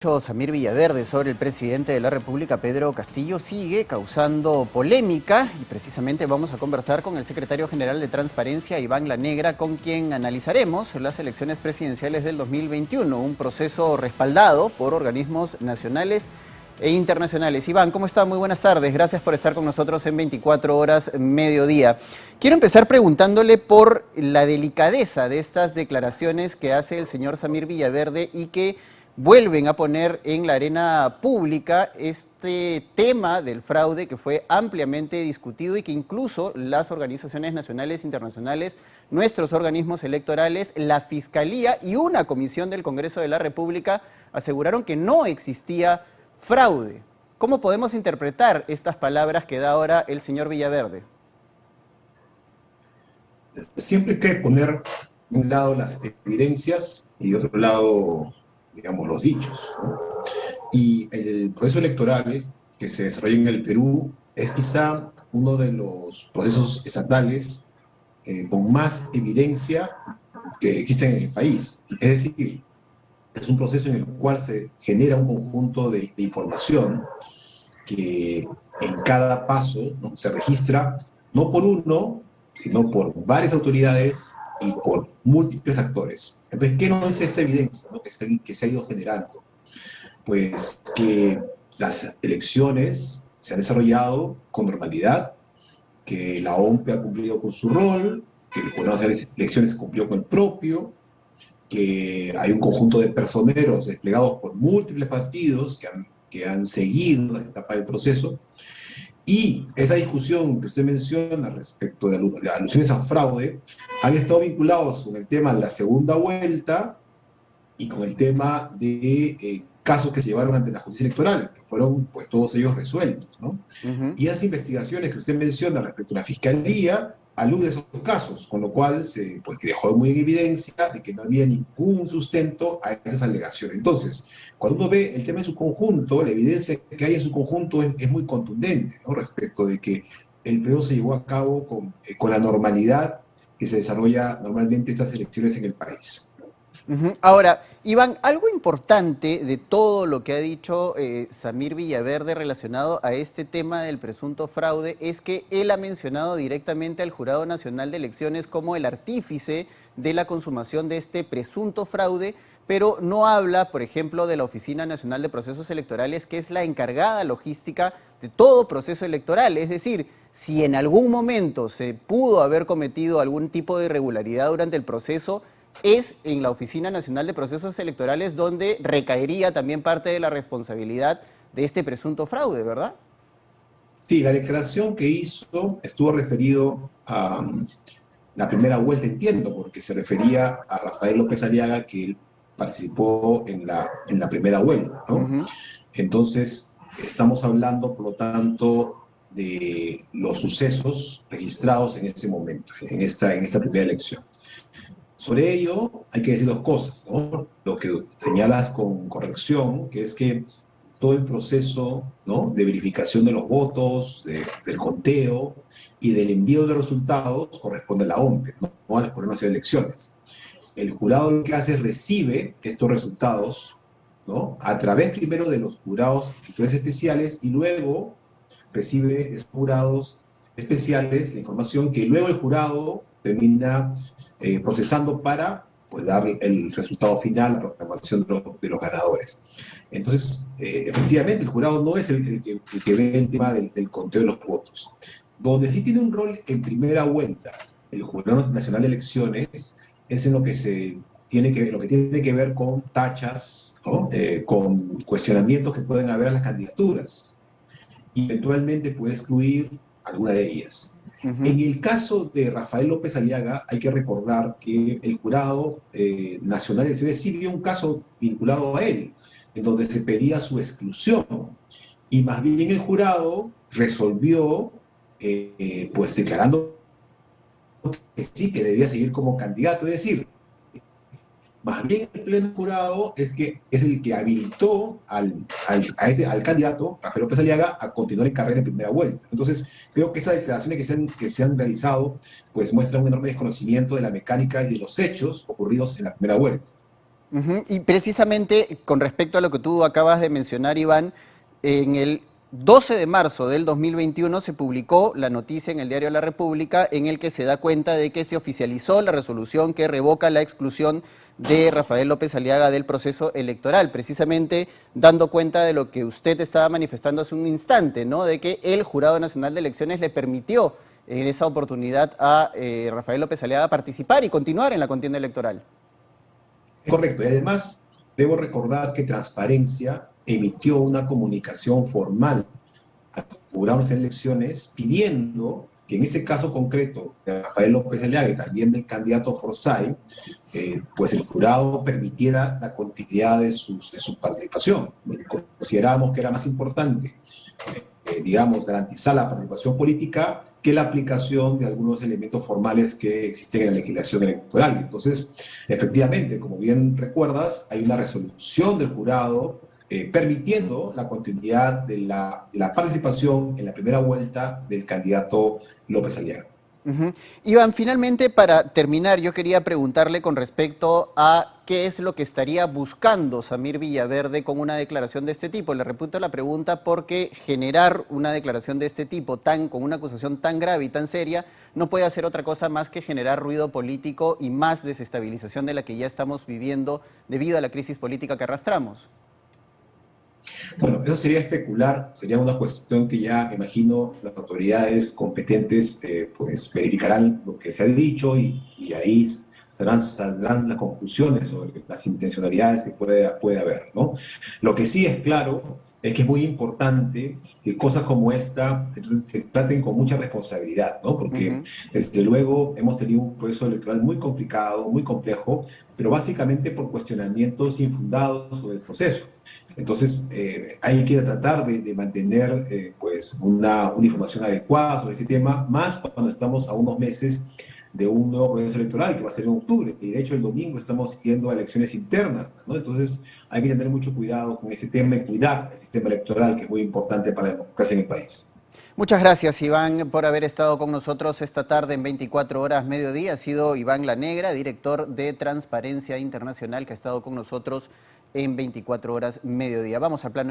Samir Villaverde sobre el presidente de la República, Pedro Castillo, sigue causando polémica y precisamente vamos a conversar con el secretario general de Transparencia, Iván Lanegra, con quien analizaremos las elecciones presidenciales del 2021, un proceso respaldado por organismos nacionales e internacionales. Iván, ¿cómo está? Muy buenas tardes. Gracias por estar con nosotros en 24 horas mediodía. Quiero empezar preguntándole por la delicadeza de estas declaraciones que hace el señor Samir Villaverde y que vuelven a poner en la arena pública este tema del fraude que fue ampliamente discutido y que incluso las organizaciones nacionales e internacionales, nuestros organismos electorales, la Fiscalía y una comisión del Congreso de la República aseguraron que no existía fraude. ¿Cómo podemos interpretar estas palabras que da ahora el señor Villaverde? Siempre hay que poner de un lado las evidencias y de otro lado, digamos, los dichos, ¿no? Y el proceso electoral que se desarrolla en el Perú es quizá uno de los procesos estatales con más evidencia que existen en el país. Es decir, es un proceso en el cual se genera un conjunto de información que en cada paso, ¿no?, se registra no por uno, sino por varias autoridades y por múltiples actores. Entonces, ¿qué nos dice esta evidencia, ¿no?, que se ha ido generando? Pues que las elecciones se han desarrollado con normalidad, que la OMPE ha cumplido con su rol, que el Jurado Nacional de Elecciones cumplió con el propio, que hay un conjunto de personeros desplegados por múltiples partidos que han seguido la etapa del proceso. Y esa discusión que usted menciona respecto de alusiones a fraude han estado vinculados con el tema de la segunda vuelta y con el tema de casos que se llevaron ante la justicia electoral, que fueron pues todos ellos resueltos, ¿no? Y esas investigaciones que usted menciona respecto a la Fiscalía aluden a esos casos, con lo cual se pues, dejó muy en evidencia de que no había ningún sustento a esas alegaciones. Entonces, cuando uno ve el tema en su conjunto, la evidencia que hay en su conjunto es muy contundente, ¿no?, respecto de que el periodo se llevó a cabo con la normalidad que se desarrolla normalmente estas elecciones en el país. Ahora, Iván, algo importante de todo lo que ha dicho Samir Villaverde relacionado a este tema del presunto fraude es que él ha mencionado directamente al Jurado Nacional de Elecciones como el artífice de la consumación de este presunto fraude, pero no habla, por ejemplo, de la Oficina Nacional de Procesos Electorales, que es la encargada logística de todo proceso electoral. Es decir, si en algún momento se pudo haber cometido algún tipo de irregularidad durante el proceso, es en la Oficina Nacional de Procesos Electorales donde recaería también parte de la responsabilidad de este presunto fraude, ¿verdad? Sí, la declaración que hizo estuvo referido a la primera vuelta, entiendo, porque se refería a Rafael López Aliaga, que él participó en la primera vuelta, ¿no? Entonces, estamos hablando, por lo tanto, de los sucesos registrados en ese momento, en esta primera elección. Sobre ello hay que decir dos cosas, ¿no? Lo que señalas con corrección, que es que todo el proceso, ¿no?, de verificación de los votos, del conteo y del envío de resultados corresponde a la OMPE, no a las Nacionales de Elecciones. El jurado lo que hace es recibe estos resultados, ¿no?, a través primero de los jurados electorales especiales y luego recibe esos jurados especiales la información que luego el jurado termina procesando para pues, dar el resultado final, la proclamación de los ganadores. Entonces, efectivamente, el jurado no es el que ve el tema del conteo de los votos. Donde sí tiene un rol en primera vuelta el Jurado Nacional de Elecciones es en lo que tiene que ver con tachas, ¿no?, con cuestionamientos que pueden haber a las candidaturas. Y eventualmente puede excluir alguna de ellas. En el caso de Rafael López Aliaga, hay que recordar que el Jurado Nacional de Elecciones sí vio un caso vinculado a él, en donde se pedía su exclusión. Y más bien el jurado resolvió, pues declarando que sí, que debía seguir como candidato. Es decir, más bien el pleno jurado es el que habilitó al candidato, Rafael López Aliaga, a continuar en carrera en primera vuelta. Entonces, creo que esas declaraciones que se han realizado pues muestran un enorme desconocimiento de la mecánica y de los hechos ocurridos en la primera vuelta. Ujú. Y precisamente con respecto a lo que tú acabas de mencionar, Iván, en el 12 de marzo del 2021 se publicó la noticia en el diario La República en el que se da cuenta de que se oficializó la resolución que revoca la exclusión de Rafael López Aliaga del proceso electoral, precisamente dando cuenta de lo que usted estaba manifestando hace un instante, ¿no? De que el Jurado Nacional de Elecciones le permitió en esa oportunidad a Rafael López Aliaga participar y continuar en la contienda electoral. Correcto. Y además, debo recordar que Transparencia emitió una comunicación formal a los jurados de elecciones pidiendo que en ese caso concreto de Rafael López Aliaga y también del candidato Forsyth, pues el jurado permitiera la continuidad de su participación, porque consideramos que era más importante, digamos, garantizar la participación política que la aplicación de algunos elementos formales que existen en la legislación electoral. Entonces, efectivamente, como bien recuerdas, hay una resolución del jurado permitiendo la continuidad de la participación en la primera vuelta del candidato López Aliaga. Ujú. Iván, finalmente para terminar, yo quería preguntarle con respecto a qué es lo que estaría buscando Samir Villaverde con una declaración de este tipo. Le repito la pregunta porque generar una declaración de este tipo con una acusación tan grave y tan seria no puede hacer otra cosa más que generar ruido político y más desestabilización de la que ya estamos viviendo debido a la crisis política que arrastramos. Bueno, eso sería especular, sería una cuestión que ya, me imagino, las autoridades competentes pues verificarán lo que se ha dicho y ahí saldrán las conclusiones sobre las intencionalidades que puede haber, ¿no? Lo que sí es claro es que es muy importante que cosas como esta se traten con mucha responsabilidad, ¿no? Porque, Ujú. desde luego, hemos tenido un proceso electoral muy complicado, muy complejo, pero básicamente por cuestionamientos infundados sobre el proceso. Entonces, hay que tratar de mantener pues una información adecuada sobre ese tema, más cuando estamos a unos meses de un nuevo proceso electoral que va a ser en octubre. Y de hecho el domingo estamos yendo a elecciones internas, ¿no? Entonces hay que tener mucho cuidado con ese tema y cuidar el sistema electoral, que es muy importante para la democracia en el país. Muchas gracias, Iván, por haber estado con nosotros esta tarde en 24 horas mediodía. Ha sido Iván La Negra, director de Transparencia Internacional, que ha estado con nosotros en 24 horas mediodía. Vamos al plano